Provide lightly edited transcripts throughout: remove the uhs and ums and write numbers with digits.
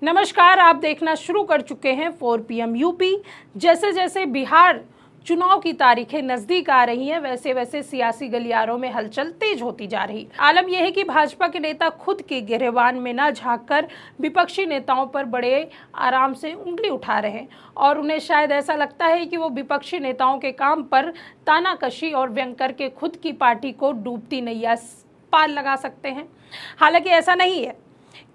नमस्कार, आप देखना शुरू कर चुके हैं 4 PM यूपी। जैसे जैसे बिहार चुनाव की तारीखें नजदीक आ रही हैं, वैसे वैसे सियासी गलियारों में हलचल तेज होती जा रही। आलम यह है कि भाजपा के नेता खुद के गिरेबान में न झांककर विपक्षी नेताओं पर बड़े आराम से उंगली उठा रहे हैं और उन्हें शायद ऐसा लगता है कि वो विपक्षी नेताओं के काम पर तानाकशी और व्यंग करके खुद की पार्टी को डूबती नैया पार लगा सकते हैं। हालांकि ऐसा नहीं है,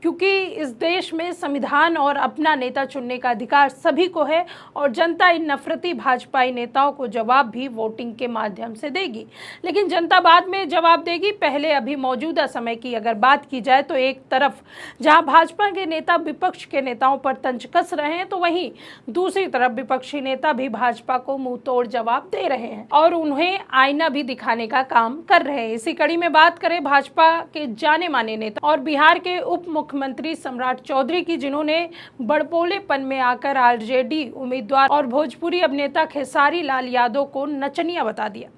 क्योंकि इस देश में संविधान और अपना नेता चुनने का अधिकार सभी को है और जनता इन नफरती भाजपाई नेताओं को जवाब भी वोटिंग के माध्यम से देगी। लेकिन जनता बाद में जवाब देगी। पहले अभी मौजूदा समय की अगर बात की जाए तो एक तरफ जहां भाजपा के नेता विपक्ष के नेताओं पर तंज कस रहे हैं, तो वहीं दूसरी तरफ विपक्षी नेता भी भाजपा को मुंह तोड़ जवाब दे रहे हैं और उन्हें आईना भी दिखाने का काम कर रहे हैं। इसी कड़ी में बात करें भाजपा के जाने माने नेता और बिहार के उप मुख्यमंत्री सम्राट चौधरी की, जिन्होंने बड़बोलेपन में आकर आरजेडी उम्मीदवार और भोजपुरी अभिनेता खेसारी लाल यादव को नचनिया बता दिया।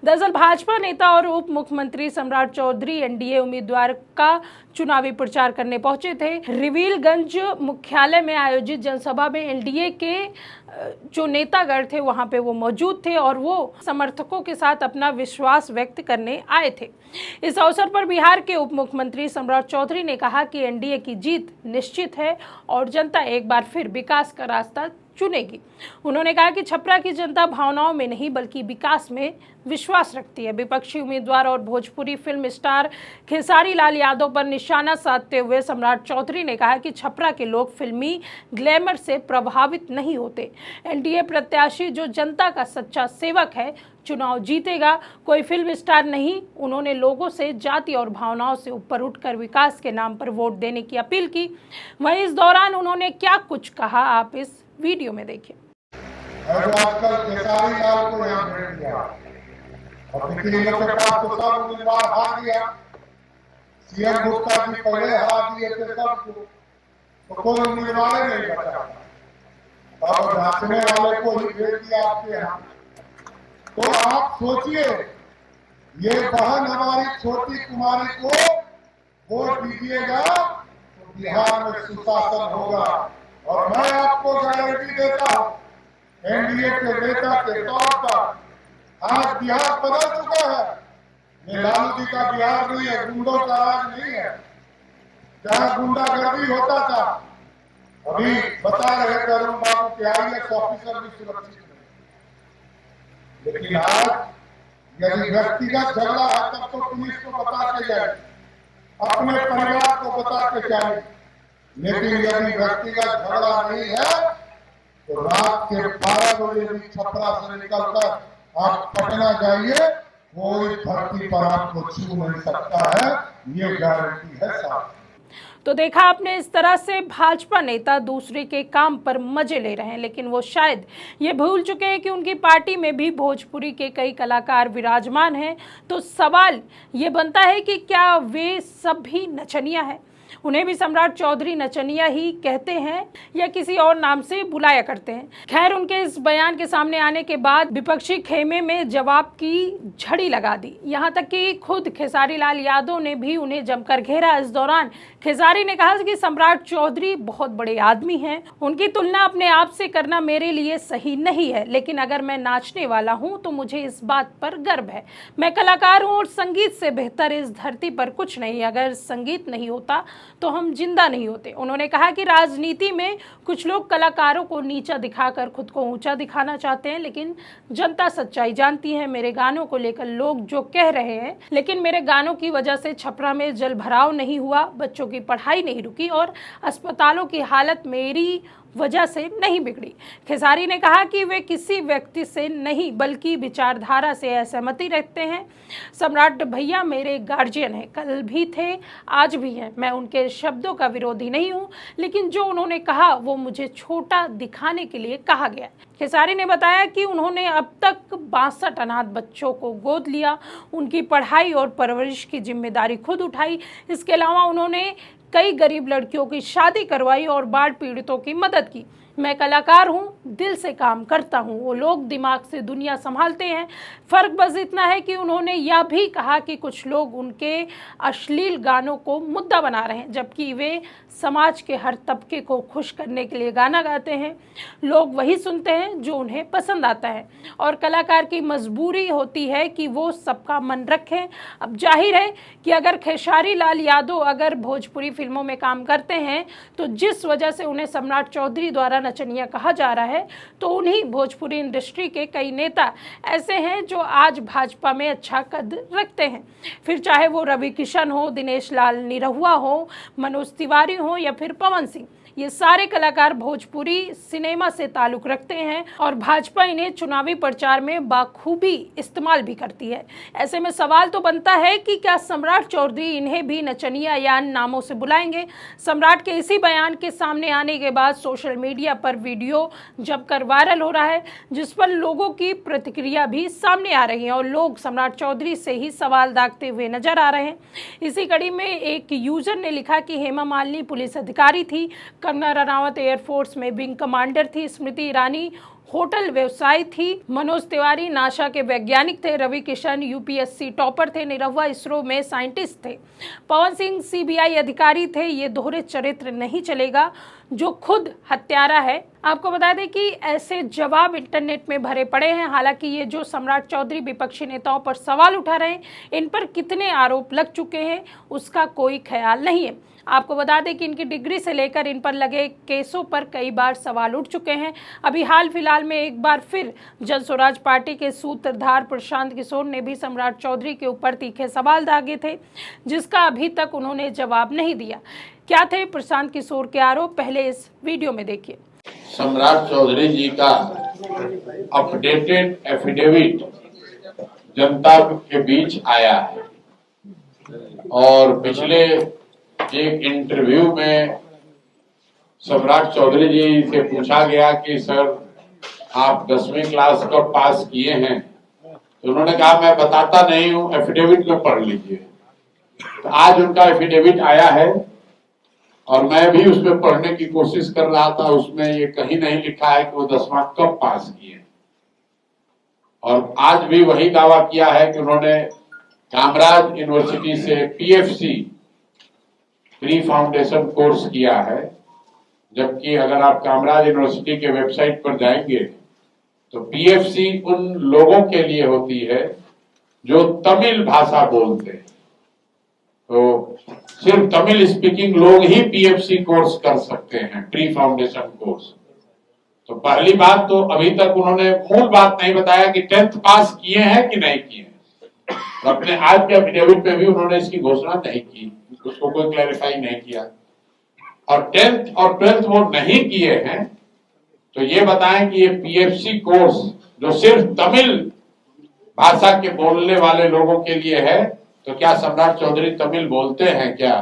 दरअसल भाजपा नेता और उप मुख्यमंत्री सम्राट चौधरी एनडीए उम्मीदवार का चुनावी प्रचार करने पहुंचे थे। रिवीलगंज मुख्यालय में आयोजित जनसभा में एनडीए के जो नेतागण थे वहां पे वो मौजूद थे और वो समर्थकों के साथ अपना विश्वास व्यक्त करने आए थे। इस अवसर पर बिहार के उप मुख्यमंत्री सम्राट चौधरी ने कहा कि एनडीए की जीत निश्चित है और जनता एक बार फिर विकास का रास्ता चुनेगी। उन्होंने कहा कि छपरा की जनता भावनाओं में नहीं बल्कि विकास में विश्वास रखती है। विपक्षी उम्मीदवार और भोजपुरी फिल्म स्टार खेसारी लाल यादव पर निशाना साधते हुए सम्राट चौधरी ने कहा कि छपरा के लोग फिल्मी ग्लैमर से प्रभावित नहीं होते। एनडीए प्रत्याशी जो जनता का सच्चा सेवक है चुनाव जीतेगा, कोई फिल्म स्टार नहीं। उन्होंने लोगों से जाति और भावनाओं से ऊपर उठकर विकास के नाम पर वोट देने की अपील की। वहीं इस दौरान उन्होंने क्या कुछ कहा, आप इस वीडियो में देखिए। आजकल खेसारी लाल को यहाँ भेज दिया और निकली लोग के पास तो सब उम्मीदवार हार गया। सीएम गुप्ता जी पहले हरा दिए थे सबको, तो कोई उम्मीदवार नहीं बचा और नाचने वाले को ही भेज दिया आपके यहाँ। तो आप सोचिए, ये बहन हमारी छोटी कुमारी को वोट दीजिएगा तो बिहार में सुशासन होगा। और मैं आपको गारंटी देता हूं, एनडीए के नेता के तौर पर आज बिहार बदल चुका है। ये लालू जी का बिहार नहीं है, गुंडों का राज नहीं है। जहां गुंडागर्दी होता था, अभी बता रहे तरुण बाबू के आईएएस ऑफिसर भी सुरक्षित नहीं। लेकिन आज यदि व्यक्तिगत झगड़ा है तब तो पुलिस को बता के जाए, अपने परिवार को बता के जाए। लेकिन यदि व्यक्तिगत झगड़ा नहीं है तो रात के 12 बजे भी छपरा से निकलकर आप पटना जाइए, कोई धरती पर आपको छू नहीं सकता है, ये गारंटी है साहब। तो देखा आपने, इस तरह से भाजपा नेता दूसरे के काम पर मजे ले रहे हैं, लेकिन वो शायद ये भूल चुके हैं कि उनकी पार्टी में भी भोजपुरी के कई कलाकार विराजमान हैं। तो सवाल ये बनता है कि क्या वे सब भी नचनिया हैं? उन्हें भी सम्राट चौधरी नचनिया ही कहते हैं या किसी और नाम से बुलाया करते हैं? खैर, उनके इस बयान के सामने आने के बाद विपक्षी खेमे में जवाब की झड़ी लगा दी। यहाँ तक कि खुद खेसारी लाल यादव ने भी उन्हें जमकर घेरा। इस दौरान खेसारी ने कहा कि सम्राट चौधरी बहुत बड़े आदमी हैं, उनकी तुलना अपने आप से करना मेरे लिए सही नहीं है। लेकिन अगर मैं नाचने वाला हूँ तो मुझे इस बात पर गर्व है। मैं कलाकार हूँ और संगीत से बेहतर इस धरती पर कुछ नहीं। अगर संगीत नहीं होता तो हम जिंदा नहीं होते। उन्होंने कहा कि राजनीति में कुछ लोग कलाकारों को नीचा दिखाकर खुद को ऊंचा दिखाना चाहते हैं, लेकिन जनता सच्चाई जानती है। मेरे गानों को लेकर लोग जो कह रहे हैं, लेकिन मेरे गानों की वजह से छपरा में जल भराव नहीं हुआ, बच्चों की पढ़ाई नहीं रुकी और अस्पतालों की हालत मेरी वजह से नहीं बिगड़ी। खेसारी ने कहा कि वे किसी व्यक्ति से नहीं बल्कि विचारधारा से असहमति रखते हैं। सम्राट भैया मेरे गार्जियन हैं, कल भी थे आज भी हैं। मैं उनके शब्दों का विरोधी नहीं हूं, लेकिन जो उन्होंने कहा वो मुझे छोटा दिखाने के लिए कहा गया। खेसारी ने बताया कि उन्होंने अब तक 62 अनाथ बच्चों को गोद लिया, उनकी पढ़ाई और परवरिश की जिम्मेदारी खुद उठाई। इसके अलावा उन्होंने कई गरीब लड़कियों की शादी करवाई और बाढ़ पीड़ितों की मदद की। मैं कलाकार हूँ, दिल से काम करता हूँ। वो लोग दिमाग से दुनिया संभालते हैं। फ़र्क बस इतना है कि उन्होंने यह भी कहा कि कुछ लोग उनके अश्लील गानों को मुद्दा बना रहे हैं, जबकि वे समाज के हर तबके को खुश करने के लिए गाना गाते हैं। लोग वही सुनते हैं जो उन्हें पसंद आता है और कलाकार की मजबूरी होती है कि वो सबका मन रखें। अब जाहिर है कि अगर खेसारी लाल यादव अगर भोजपुरी फिल्मों में काम करते हैं तो जिस वजह से उन्हें सम्राट चौधरी द्वारा नचनिया कहा जा रहा है, तो उन्हीं भोजपुरी इंडस्ट्री के कई नेता ऐसे हैं जो आज भाजपा में अच्छा कद रखते हैं। फिर चाहे वो रवि किशन हो, दिनेश लाल निरहुआ हो, मनोज तिवारी हो या फिर पवन सिंह, ये सारे कलाकार भोजपुरी सिनेमा से ताल्लुक़ रखते हैं और भाजपा इन्हें चुनावी प्रचार में बाखूबी इस्तेमाल भी करती है। ऐसे में सवाल तो बनता है कि क्या सम्राट चौधरी इन्हें भी नचनिया या नामों से बुलाएंगे। सम्राट के इसी बयान के सामने आने के बाद सोशल मीडिया पर वीडियो जमकर वायरल हो रहा है, जिस पर लोगों की प्रतिक्रिया भी सामने आ रही है और लोग सम्राट चौधरी से ही सवाल दागते हुए नजर आ रहे हैं। इसी कड़ी में एक यूजर ने लिखा कि हेमा मालिनी पुलिस अधिकारी थी, कंगना रनावत एयरफोर्स में विंग कमांडर थी, स्मृति ईरानी होटल व्यवसायी थी, मनोज तिवारी नासा के वैज्ञानिक थे, रवि किशन यूपीएससी टॉपर थे, निरहुआ इसरो में साइंटिस्ट थे, पवन सिंह सीबीआई अधिकारी थे। ये दोहरे चरित्र नहीं चलेगा जो खुद हत्यारा है। आपको बता दें कि ऐसे जवाब इंटरनेट में भरे पड़े हैं। हालांकि ये जो सम्राट चौधरी विपक्षी नेताओं पर सवाल उठा रहे हैं, इन पर कितने आरोप लग चुके हैं उसका कोई ख्याल नहीं है। आपको बता दें कि इनकी डिग्री से लेकर इन पर लगे केसों पर कई बार सवाल उठ चुके हैं। अभी हाल फिलहाल में एक बार फिर जन स्वराज पार्टी के सूत्रधार प्रशांत किशोर ने भी सम्राट चौधरी के ऊपर तीखे सवाल दागे थे, जिसका अभी तक उन्होंने जवाब नहीं दिया। क्या थे प्रशांत किशोर के आरोप, पहले इस वीडियो में देखिए। सम्राट चौधरी जी का अपडेटेड एफिडेविट जनता के बीच आया है और पिछले एक इंटरव्यू में सम्राट चौधरी जी से पूछा गया कि सर आप 10वीं क्लास कब पास किए हैं, तो उन्होंने कहा मैं बताता नहीं हूं, एफिडेविट को पढ़ लीजिए। तो आज उनका एफिडेविट आया है और मैं भी उसमें पढ़ने की कोशिश कर रहा था। उसमें ये कहीं नहीं लिखा है कि वो 10वां कब पास किए और आज भी वही दावा किया है कि उन्होंने कामराज यूनिवर्सिटी से पीएफसी प्री फाउंडेशन कोर्स किया है, जबकि अगर आप कामराज यूनिवर्सिटी के वेबसाइट पर जाएंगे तो पीएफसी उन लोगों के लिए होती है जो तमिल भाषा बोलते हैं। तो सिर्फ तमिल स्पीकिंग लोग ही पीएफसी कोर्स कर सकते हैं, प्री फाउंडेशन कोर्स। तो पहली बात तो अभी तक उन्होंने मूल बात नहीं बताया कि 10th पास किए हैं कि नहीं किए। अपने आज के एफिडेविट पे भी उन्होंने इसकी घोषणा नहीं की, उसको कोई क्लैरिफाई नहीं किया। और 10th और 12th वो नहीं किए हैं तो ये बताएं कि ये पीएफसी कोर्स जो सिर्फ तमिल भाषा के बोलने वाले लोगों के लिए है, तो क्या सम्राट चौधरी तमिल बोलते हैं क्या?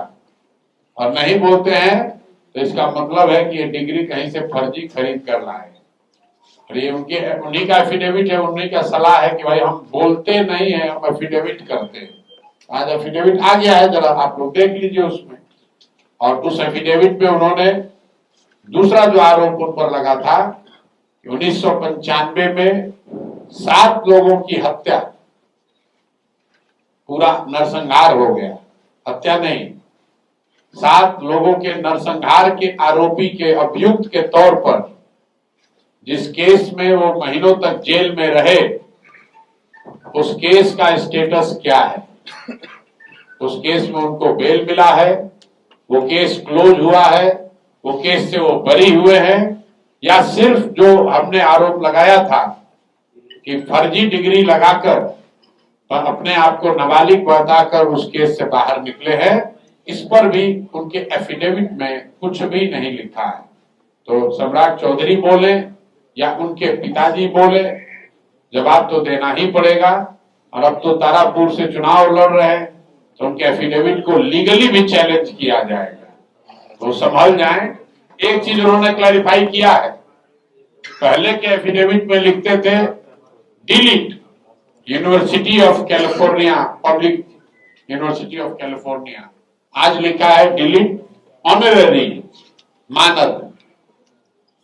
और नहीं बोलते हैं तो इसका मतलब है कि ये डिग्री कहीं से फर्जी खरीद कर लाए। और ये उन्हीं का एफिडेविट है, उन्हीं का सलाह है कि भाई हम बोलते नहीं है, हम एफिडेविट करते हैं। आज एफिडेविट आ गया है, जरा आप लोग देख लीजिए उसमें। और उस एफिडेविट में उन्होंने दूसरा जो आरोप उन पर लगा था कि 1995 में 7 लोगों की हत्या, पूरा नरसंहार हो गया, हत्या नहीं, 7 लोगों के नरसंहार के आरोपी के अभियुक्त के तौर पर जिस केस में वो महीनों तक जेल में रहे, उस केस का स्टेटस क्या है? उस केस में उनको बेल मिला है, वो केस क्लोज हुआ है, वो केस से वो बरी हुए हैं, या सिर्फ जो हमने आरोप लगाया था कि फर्जी डिग्री लगाकर और अपने आप को नाबालिग बताकर उस केस से बाहर निकले हैं, इस पर भी उनके एफिडेविट में कुछ भी नहीं लिखा है। तो सम्राट चौधरी बोले या उनके पिताजी बोले, जवाब तो देना ही पड़ेगा। और अब तो तारापुर से चुनाव लड़ रहे हैं तो उनके एफिडेविट को लीगली भी चैलेंज किया जाएगा, तो संभल जाएं। एक चीज उन्होंने क्लैरिफाई किया है, पहले के एफिडेविट में लिखते थे delete university of California, public university of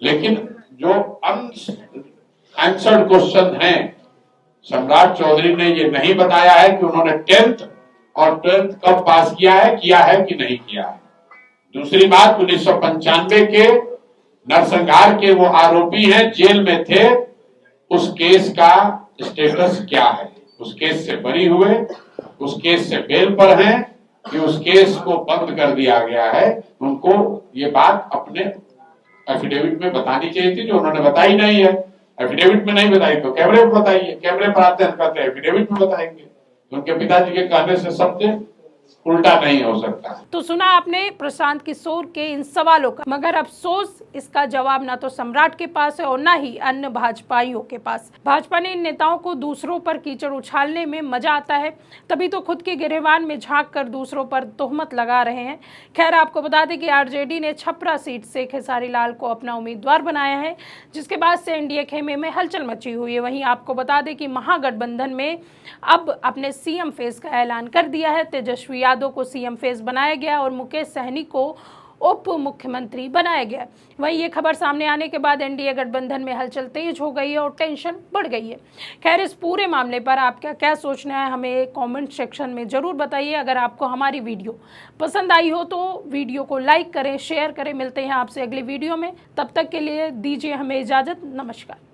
लेकिन जो आंसर्ड क्वेश्चन हैं, सम्राट चौधरी ने ये नहीं बताया है कि उन्होंने 10th और 12th कब पास किया है कि नहीं किया है। दूसरी बात, 1995 के नरसंहार के वो आरोपी हैं, जेल में थे, उस केस का स्टेटस क्या है? उस केस से बरी हुए, उस केस से बेल पर हैं कि उस केस को बंद कर दिया गया है? उनको ये बात अपने एफिडेविट में बतानी चाहिए थी, जो उन्होंने बताई नहीं है। एफिडेविट में नहीं बताई तो कैमरे में बताइए। कैमरे पर आते हैं, कहते हैं एफिडेविट में बताएंगे। उनके पिताजी के कहने से सत्य उल्टा नहीं हो सकता। तो सुना आपने प्रशांत किशोर के इन सवालों का, मगर अफसोस इसका जवाब ना तो सम्राट के पास है और ना ही अन्य भाजपाइयों के पास। भाजपा ने इन नेताओं को दूसरों पर कीचड़ उछालने में मजा आता है, तभी तो खुद के गिरेबान में झांक कर दूसरों पर तोहमत लगा रहे हैं। खैर, आपको बता दें कि आरजेडी ने छपरा सीट से खेसारी लाल को अपना उम्मीदवार बनाया है, जिसके बाद से एनडीए खेमे में हलचल मची हुई है। वहीं आपको बता दें कि महागठबंधन में अब अपने सीएम फेस का ऐलान कर दिया है। तेजस्वी यादव को सीएम फेस बनाया गया और मुकेश सहनी को उप मुख्यमंत्री बनाया गया। वहीं ये खबर सामने आने के बाद एनडीए गठबंधन में हलचल तेज हो गई है और टेंशन बढ़ गई है। खैर, इस पूरे मामले पर आपका क्या सोचना है, हमें कमेंट सेक्शन में जरूर बताइए। अगर आपको हमारी वीडियो पसंद आई हो तो वीडियो को लाइक करें, शेयर करें। मिलते हैं आपसे अगली वीडियो में, तब तक के लिए दीजिए हमें इजाजत। नमस्कार।